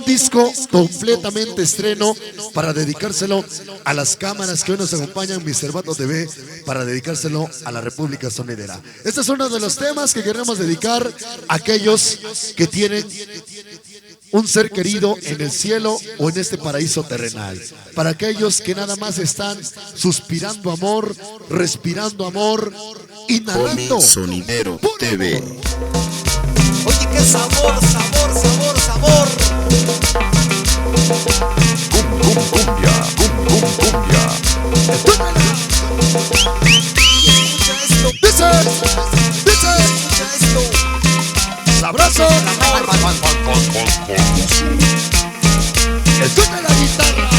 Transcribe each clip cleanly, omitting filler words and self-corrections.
un disco completamente estreno para dedicárselo a las cámaras que hoy nos acompañan, Mr. Vato TV, para dedicárselo a la República Sonidera. Este es uno de los temas que queremos dedicar a aquellos que tienen un ser querido en el cielo o en este paraíso terrenal. Para aquellos que nada más están suspirando amor, respirando amor, inhalando Sonidero TV. Oye, qué sabor, sabor, sabor, sabor. Cumbia, cumbia. Escucha esto, Dice, escucha esto. sabroso, escucha la guitarra.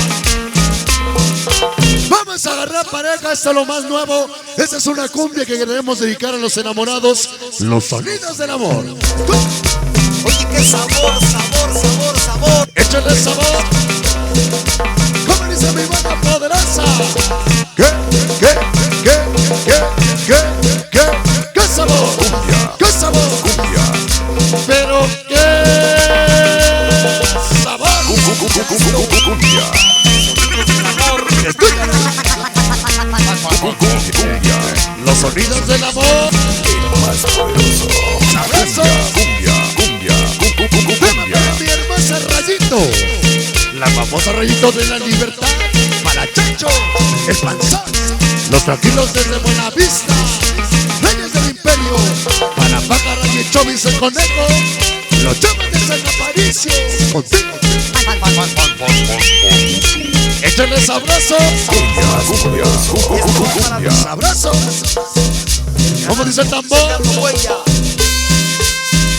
Vamos a agarrar pareja, esto es lo más nuevo. Esta es una cumbia que queremos dedicar a los enamorados, los sonidos del amor. Oye, qué sabor, sabor, sabor, sabor. Échale sabor. Como dice mi banda poderosa. ¿Qué sabor? ¿Qué sabor? Pero qué sabor. Cumbia. Escúchalo. Los sonidos del amor. Más poderoso. Sabroso. Cumbia. Tema para mi hermosa Rayito. La famosa Rayito de la Libertad. Para Chancho, el panzón. Los tranquilos desde Buenavista. Reyes del Imperio. Para Pájara y el Chovis el Conejo. Los llaman de San Aparicio. Contigo. Échale sabroso. Cumbia. Sabroso. ¿Cómo dice el tambor? Dando huella,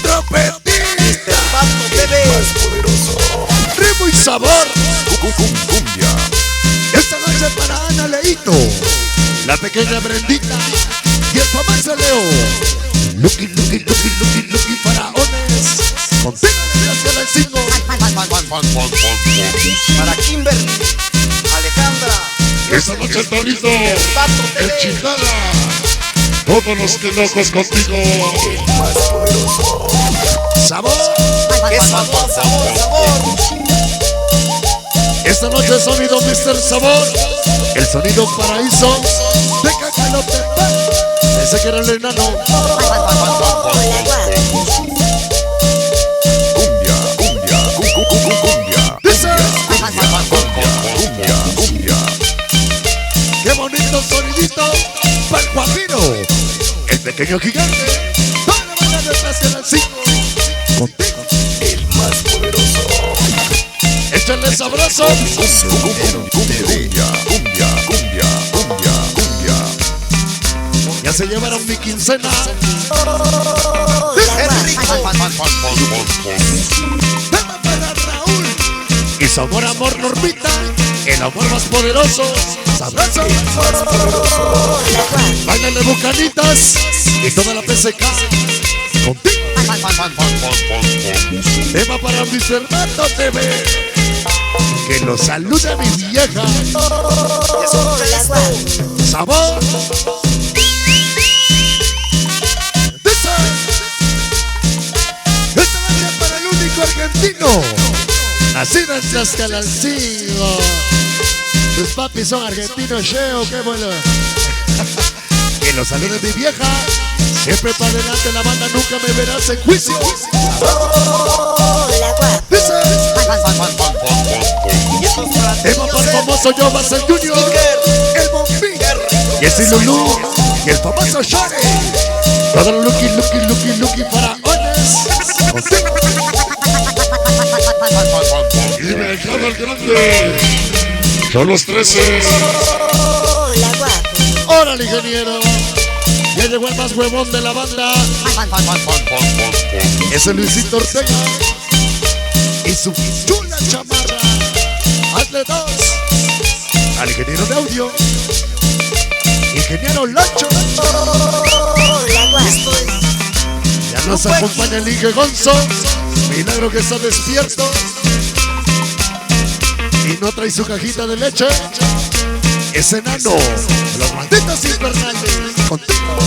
Trompetista. Vato TV. Poderoso. Ritmo y sabor. Cumbia. Esta noche para Ana Leito, la pequeña Brendita y el famoso Leo. Lucky faraones. Contigo desde el 5. Para Kimberly, Alejandra, Esta noche Torito, Vato el TV. Chingada. Todos los que locos contigo. Más poderoso. Sabor. Qué sabor, sabor, sabor. Esta noche sonido Mr. Sabor. El sonido paraíso. Deja que no te va. Ese que era el enano. Cumbia. Dice. Cumbia. Qué bonito sonidito para el Guajiro, el pequeño gigante. Para la banda detrás de las 5. Contigo. El más poderoso. Échale sabroso. Cumbia. Ya se llevaron mi quincena. Es rico. Tema para Raúl. Y su amor, Normita. El amor más poderoso. Sabroso. Báilale bucanitas. Y toda la PSK. Contigo. Tema para Mr. Vato TV. Que lo saluda mi vieja. Escucha esto. Sabor. Dice. Esta noche para el único argentino. Nacido en Tlaxcalancingo. Tus papis son argentinos, Cheo, qué bueno. Que lo salude mi vieja. Siempre para adelante la banda, nunca me verás en juicio. Dice. Y esto es para ti, Tema para el famoso Yo Basel Junior. El Bombín. Y ese Lulú. Y el famoso Shore. Todo lo lucky faraones. Contigo. Y me llama el grande. Son los 13. Órale, ingeniero. Ya llegó el más huevón de la banda. Es el Luisito Ortega. Y su chula chamarra. Hazle 2. Al ingeniero de audio. Ingeniero Lacho. Esto es Ya nos acompaña el Inge Gonzo. Milagro que está despierto. Y no trae su cajita de leche. Es enano. Los malditos infernales. Contigo.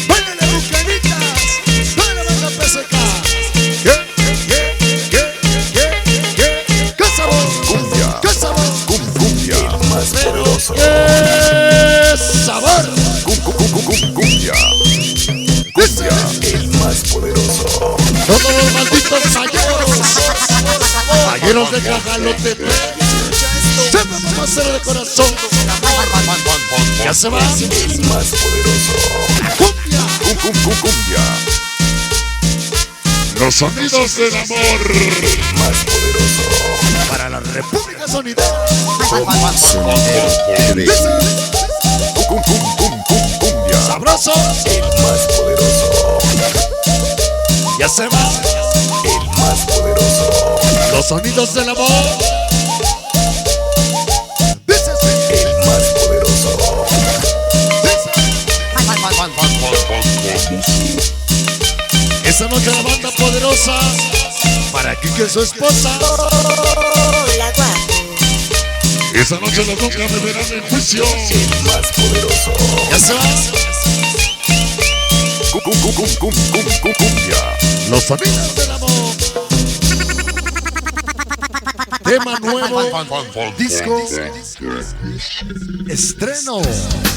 Báilale bucanitas. Toda la banda PSK. los malditos mayeros. Mayeros de Cajalotepec. Siempre vamos a hacer de corazón. Ya se va. El más poderoso. Cumbia. Cumbia. Los sonidos del amor. El más poderoso. Para la República Sonidera. Cumbia. Sabroso. El más poderoso. Ya se va. El más poderoso. Los sonidos del amor. Dice así. El más poderoso. Esa noche la banda poderosa. Para Kike su esposa. Hola, guapo. Esa noche los nunca me verán en juicio. El más poderoso. Ya se va. Cumbia. Los sonidos del amor. Tema nuevo. Disco. Estreno.